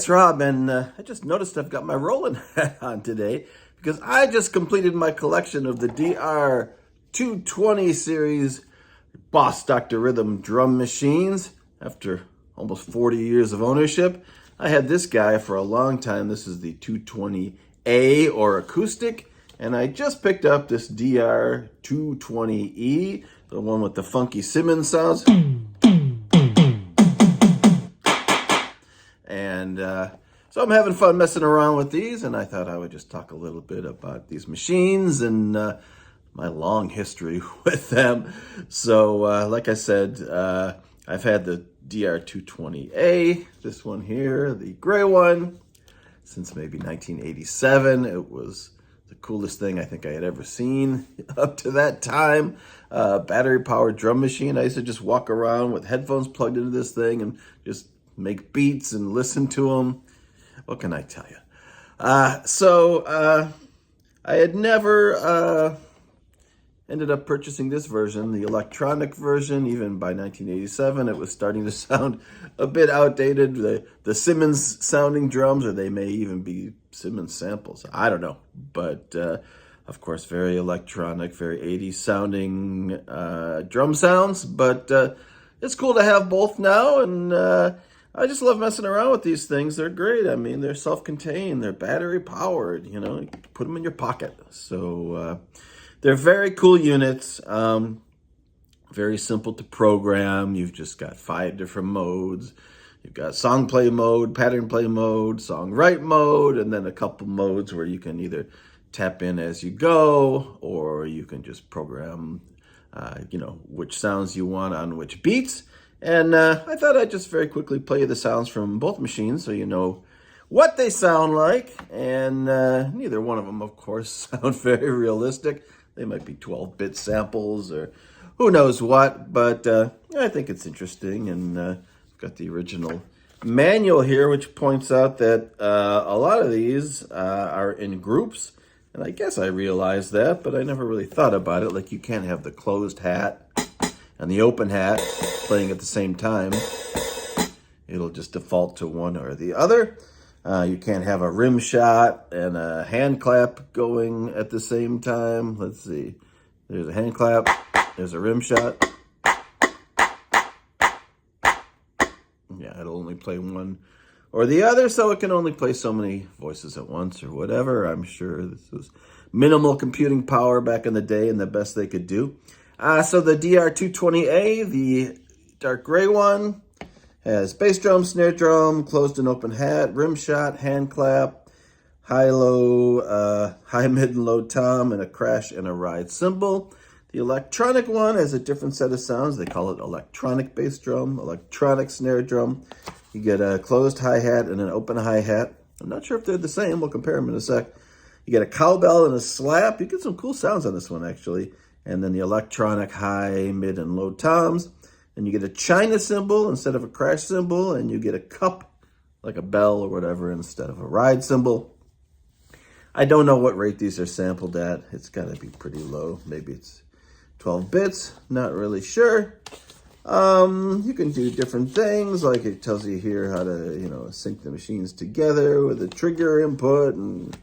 it's Rob, and I just noticed I've got my Roland hat on today because I just completed my collection of the DR-220 series Boss Dr. Rhythm drum machines after almost 40 years of ownership. I had this guy for a long time. This is the 220A or acoustic, and I just picked up this DR-220E, the one with the funky Simmons sounds. And so I'm having fun messing around with these, and I thought I would just talk a little bit about these machines and my long history with them. So like I said, I've had the DR-220A, this one here, the gray one, since maybe 1987. It was the coolest thing I think I had ever seen up to that time. Battery-powered drum machine. I used to just walk around with headphones plugged into this thing and just make beats and listen to them. What can I tell you? I had never ended up purchasing this version, the electronic version. Even by 1987, it was starting to sound a bit outdated. The Simmons sounding drums, or they may even be Simmons samples. I don't know. But of course, very electronic, very 80s sounding drum sounds. But it's cool to have both now, and I just love messing around with these things. They're great. I mean, they're self-contained. They're battery-powered. You know, you put them in your pocket. So they're very cool units. Very simple to program. You've just got 5 different modes. You've got song play mode, pattern play mode, song write mode, and then a couple modes where you can either tap in as you go, or you can just program, which sounds you want on which beats. And I thought I'd just very quickly play you the sounds from both machines so you know what they sound like. And neither one of them, of course, sound very realistic. They might be 12-bit samples or who knows what, but I think it's interesting. And I've got the original manual here, which points out that a lot of these are in groups. And I guess I realized that, but I never really thought about it. Like, you can't have the closed hat and the open hat playing at the same time. It'll just default to one or the other. You can't have a rim shot and a hand clap going at the same time. Let's see. There's a hand clap. There's a rim shot. Yeah, it'll only play one or the other, so it can only play so many voices at once or whatever. I'm sure this was minimal computing power back in the day and the best they could do. So the DR-220A, the dark gray one, has bass drum, snare drum, closed and open hat, rim shot, hand clap, high, mid, and low tom, and a crash and a ride cymbal. The electronic one has a different set of sounds. They call it electronic bass drum, electronic snare drum. You get a closed hi-hat and an open hi-hat. I'm not sure if they're the same. We'll compare them in a sec. You get a cowbell and a slap. You get some cool sounds on this one, actually. And then the electronic high, mid, and low toms. And you get a china cymbal instead of a crash cymbal. And you get a cup, like a bell or whatever, instead of a ride cymbal. I don't know what rate these are sampled at. It's got to be pretty low. Maybe it's 12 bits. Not really sure. You can do different things. Like, it tells you here how to, sync the machines together with a trigger input and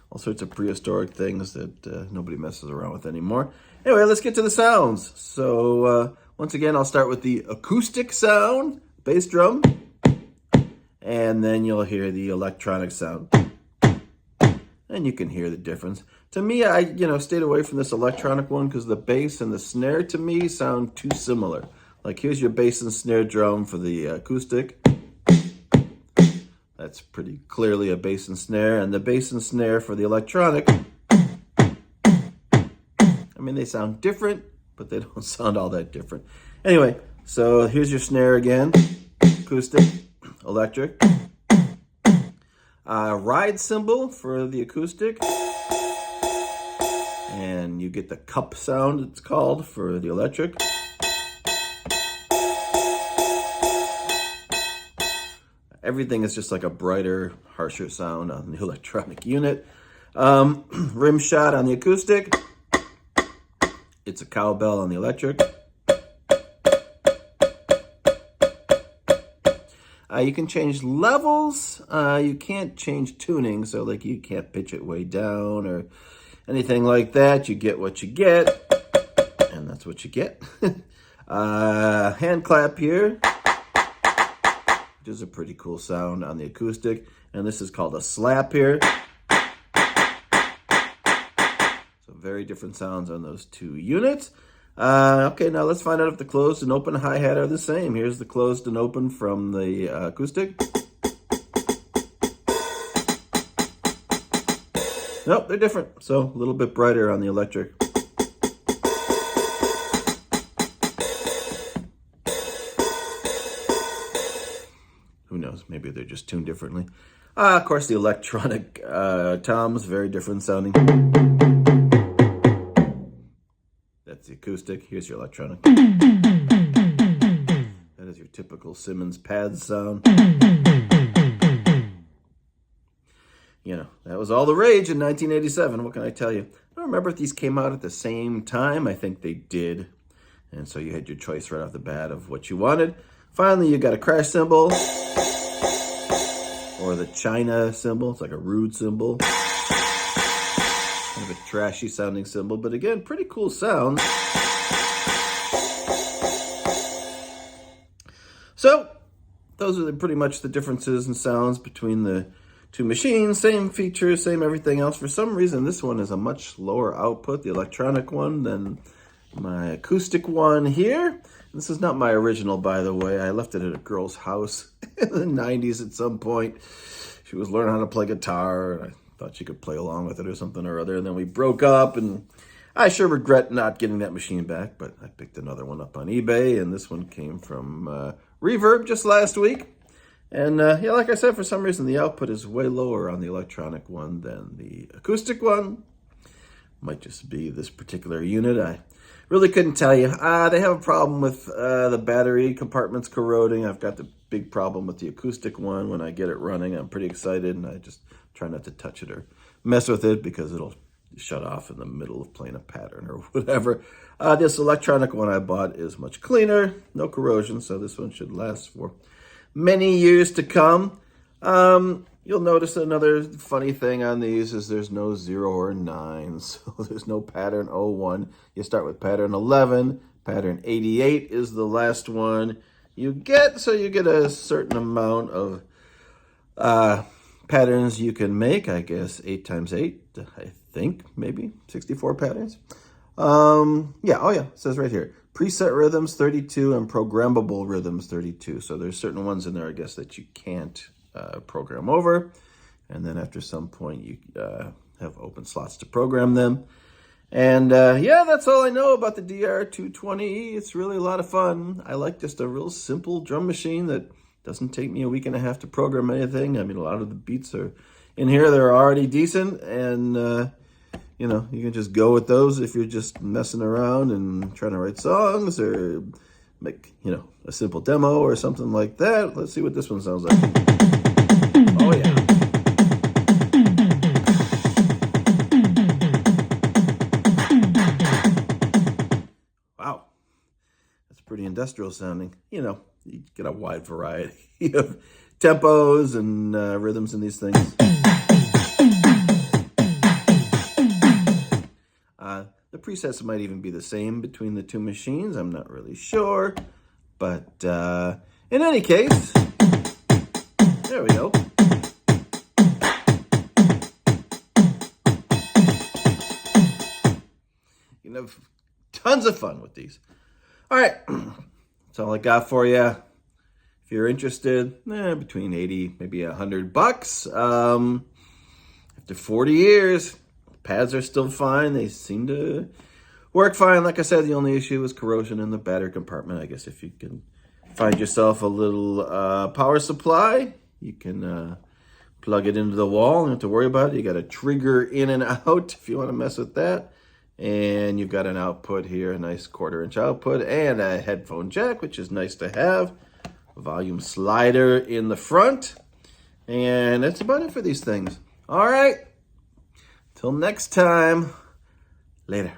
all sorts of prehistoric things that nobody messes around with anymore. Anyway, let's get to the sounds. So once again, I'll start with the acoustic sound, bass drum, and then you'll hear the electronic sound. And you can hear the difference. To me, I stayed away from this electronic one because the bass and the snare to me sound too similar. Like, here's your bass and snare drum for the acoustic. That's pretty clearly a bass and snare. And the bass and snare for the electronic, I mean, they sound different, but they don't sound all that different. Anyway, so here's your snare again. Acoustic, electric. Ride cymbal for the acoustic. And you get the cup sound, it's called, for the electric. Everything is just like a brighter, harsher sound on the electronic unit. Rim shot on the acoustic. It's a cowbell on the electric. You can change levels. You can't change tuning, so like you can't pitch it way down or anything like that. You get what you get, and that's what you get. Hand clap here, which is a pretty cool sound on the acoustic. And this is called a slap here. So very different sounds on those two units. Okay, now let's find out if the closed and open hi-hat are the same. Here's the closed and open from the acoustic. Nope, they're different. So a little bit brighter on the electric. Who knows? Maybe they're just tuned differently. Of course, the electronic toms, very different sounding. That's the acoustic. Here's your electronic. That is your typical Simmons pad sound. You know, that was all the rage in 1987. What can I tell you? I don't remember if these came out at the same time. I think they did. And so you had your choice right off the bat of what you wanted. Finally, you got a crash cymbal. Or the China cymbal. It's like a rude cymbal. Kind of a trashy sounding cymbal. But again, pretty cool sound. So, those are pretty much the differences in sounds between the two machines. Same features, same everything else. For some reason, this one is a much lower output, the electronic one, than my acoustic one here. This is not my original, by the way. I left it at a girl's house in the 90s at some point. She was learning how to play guitar, and I thought she could play along with it or something or other. And then we broke up, and I sure regret not getting that machine back, but I picked another one up on eBay, and this one came from Reverb just last week. And yeah, like I said, for some reason, the output is way lower on the electronic one than the acoustic one. Might just be this particular unit. I really couldn't tell you. They have a problem with the battery compartments corroding. I've got the big problem with the acoustic one. When I get it running, I'm pretty excited, and I just try not to touch it or mess with it because it'll shut off in the middle of playing a pattern or whatever. This electronic one I bought is much cleaner, no corrosion, so this one should last for many years to come. You'll notice another funny thing on these is there's no 0 or 9, so there's no pattern 01. You start with pattern 11, pattern 88 is the last one you get, so you get a certain amount of patterns you can make, I guess 8 times 8, I think, maybe 64 patterns. Yeah, it says right here, preset rhythms 32 and programmable rhythms 32. So there's certain ones in there, I guess, that you can't program over. And then after some point, you have open slots to program them. And yeah, that's all I know about the DR-220E. It's really a lot of fun. I like just a real simple drum machine that doesn't take me a week and a half to program anything. I mean, a lot of the beats are in here. They're already decent. And you know, you can just go with those if you're just messing around and trying to write songs or make, you know, a simple demo or something like that. Let's see what this one sounds like. Oh, yeah. Wow. That's pretty industrial sounding. You know, you get a wide variety of tempos and rhythms in these things. The presets might even be the same between the two machines. I'm not really sure. But in any case, there we go. You can have tons of fun with these. All right, that's all I got for you. If you're interested, between 80, maybe $100. After 40 years, pads are still fine. They seem to work fine. Like I said, the only issue is corrosion in the battery compartment. I guess if you can find yourself a little power supply, you can plug it into the wall. You don't have to worry about it. You got a trigger in and out if you want to mess with that. And you've got an output here, a nice 1/4-inch output, and a headphone jack, which is nice to have. A volume slider in the front. And that's about it for these things. All right. Till next time. Later.